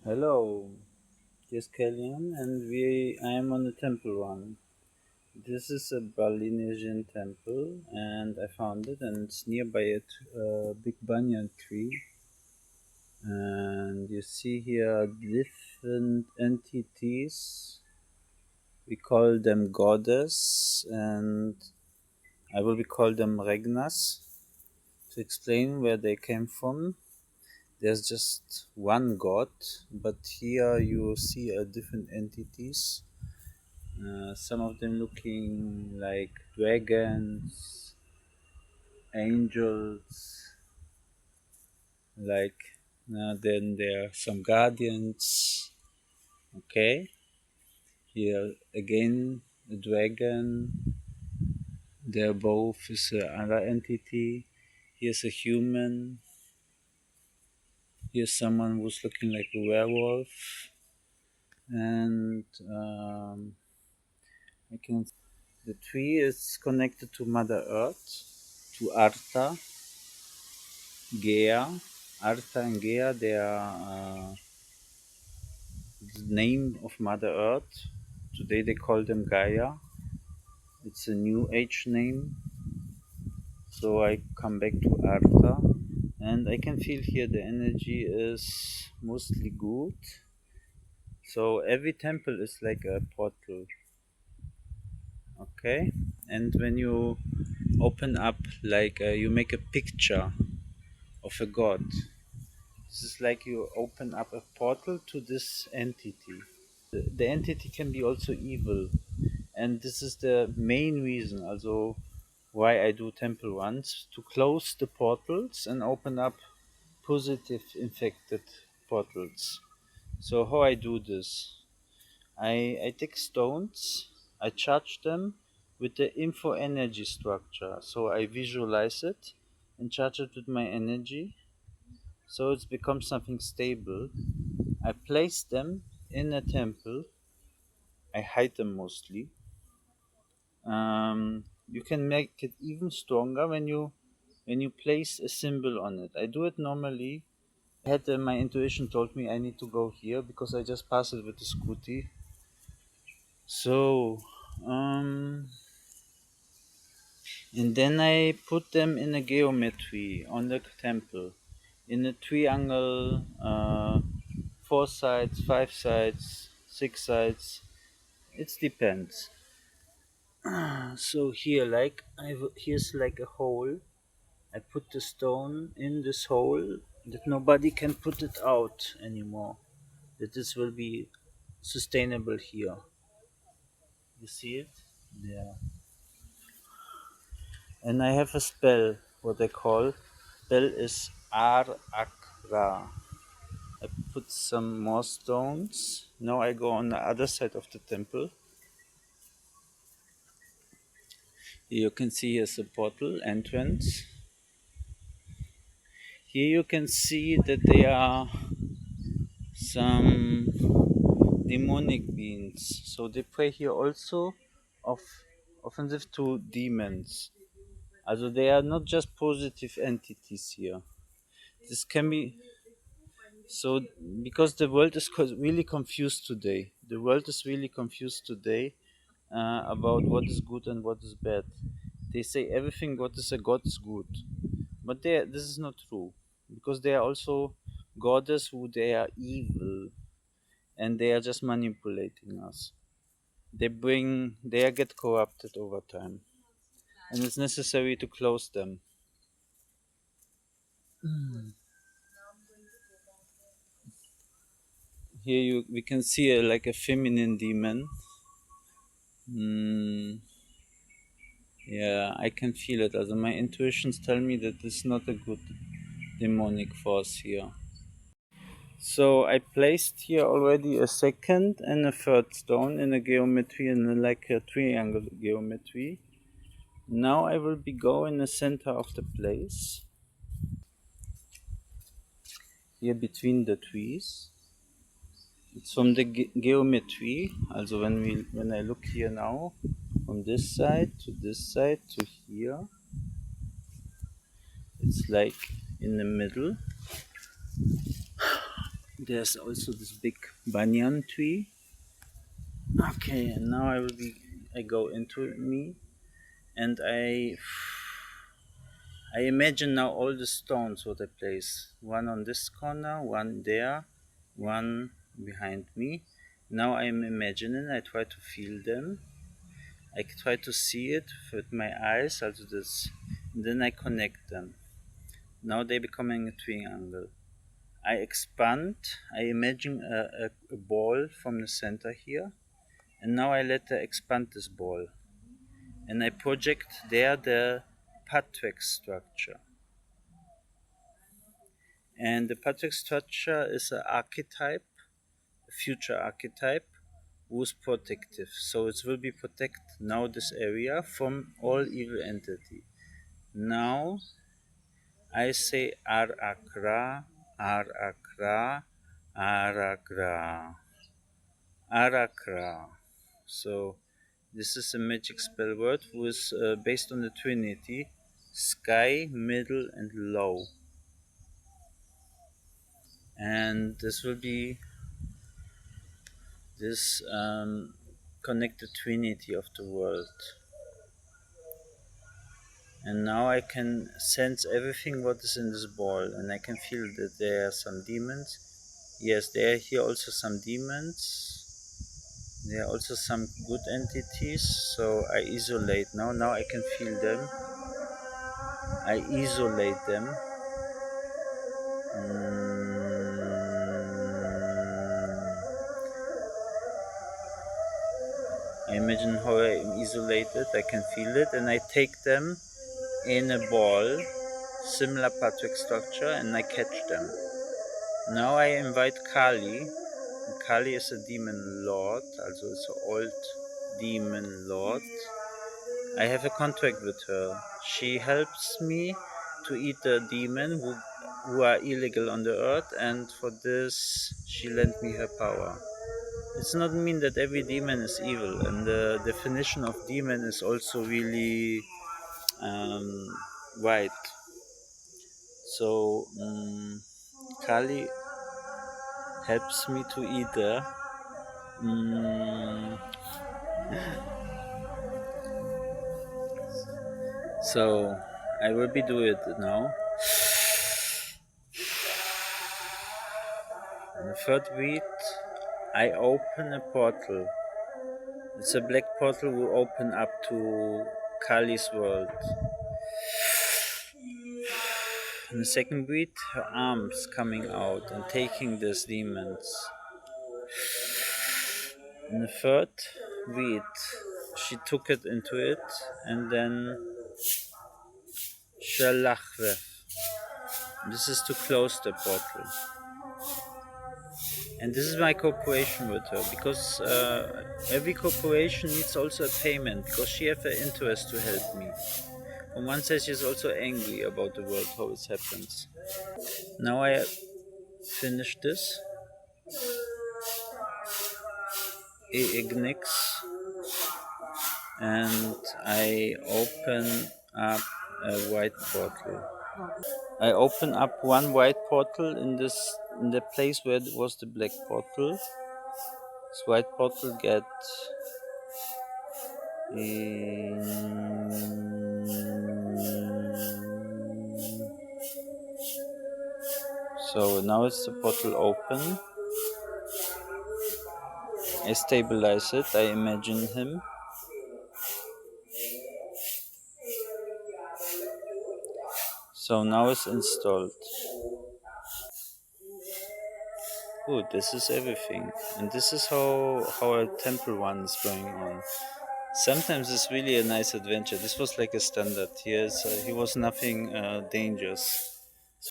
Hello, here's Kellyan, and I am on the Temple Run. This is a Balinesian temple, and I found it, and it's nearby a big banyan tree. And you see here different entities. We call them goddess, and I will be call them regnas to explain where they came from. There's just one god, but here you see different entities. Some of them looking like dragons, angels, like then there are some guardians. Okay, here again a dragon. There both is another entity. Here's a human. Here's someone who's looking like a werewolf, and I can. The tree is connected to Mother Earth, to Artha, Gaia. Artha and Gaia, they are the name of Mother Earth. Today they call them Gaia. It's a new age name. So I come back to Artha, and I can feel here the energy is mostly good. So every temple is like a portal. Okay, and when you open up, like you make a picture of a god, this is like you open up a portal to this entity. The entity can be also evil, and this is the main reason also why I do temple runs, to close the portals and open up positive infected portals. So how I do this, I take stones, I charge them with the info energy structure, so I visualize it and charge it with my energy, so it's become something stable. I place them in a temple. I hide them mostly. You can make it even stronger when you place a symbol on it. I do it normally. I had my intuition told me I need to go here because I just passed it with the scooty. So, and then I put them in a geometry on the temple, in a triangle, 4 sides, 5 sides, 6 sides. It depends. So here, here's like a hole. I put the stone in this hole that nobody can put it out anymore. That this will be sustainable here. You see it? Yeah. And I have a spell. What I call spell is Ar Akra. I put some more stones. Now I go on the other side of the temple. You can see here's a portal entrance. Here you can see that there are some demonic beings. So they pray here also of offensive to demons. Also they are not just positive entities here. This can be so because the world is really confused today. The world is really confused today about what is good and what is bad. They say everything what is a god is good, but this is not true because there are also goddess who they are evil and they are just manipulating us. They get corrupted over time, and it's necessary to close them. Here we can see like a feminine demon. Mm, yeah, I can feel it. Also my intuitions tell me that it's not a good demonic force here. So I placed here already a second and a third stone in a geometry, in like a triangle geometry. Now I will be going in the center of the place, here between the trees. It's from the geometry. Also when I look here now, from this side to here, it's like in the middle. There's also this big banyan tree. Okay, and now I go into me, and I imagine now all the stones what I place. One on this corner, one there, one behind me. Now I'm imagining, I try to feel them. I try to see it with my eyes, also this, and then I connect them. Now they're becoming a triangle. I expand, I imagine a ball from the center here, and now I let her expand this ball. And I project there the Patrick structure. And the Patrick structure is an archetype, a future archetype, who's protective. So it will be protect now this area from all evil entity. Now I say Arakra, Arakra, Arakra, Arakra. So this is a magic spell word who is based on the Trinity, sky, middle, and low. And this will be this connected Trinity of the world. And now I can sense everything what is in this ball, and I can feel that there are some demons. Yes, there are here also some demons. There are also some good entities. So I isolate now. Now I can feel them. I isolate them. I imagine how I am isolated. I can feel it, and I take them in a ball, similar Patrick structure, and I catch them. Now I invite Kali. Kali is a demon lord, also it's an old demon lord. I have a contract with her. She helps me to eat the demon who are illegal on the earth, and for this she lent me her power. It's not mean that every demon is evil, and the definition of demon is also really right. So Kali helps me to eat her. Mm, so I will be doing it now. And the third week, I open a portal. It's a black portal will open up to Kali's world. In the second beat, her arms coming out and taking these demons. In the third beat, she took it into it and then Shalachveh. This is to close the portal. And this is my cooperation with her, because every cooperation needs also a payment, because she has an interest to help me. On one side, she's also angry about the world, how it happens. Now I finish this. Ignix, and I open up a white portal. I open up one white portal in the place where it was the black portal. This white portal get so now it's the portal open. I stabilize it. I imagine him. So now it's installed. Oh, this is everything, and this is how a temple one is going on. Sometimes it's really a nice adventure. This was like a standard. He was nothing dangerous.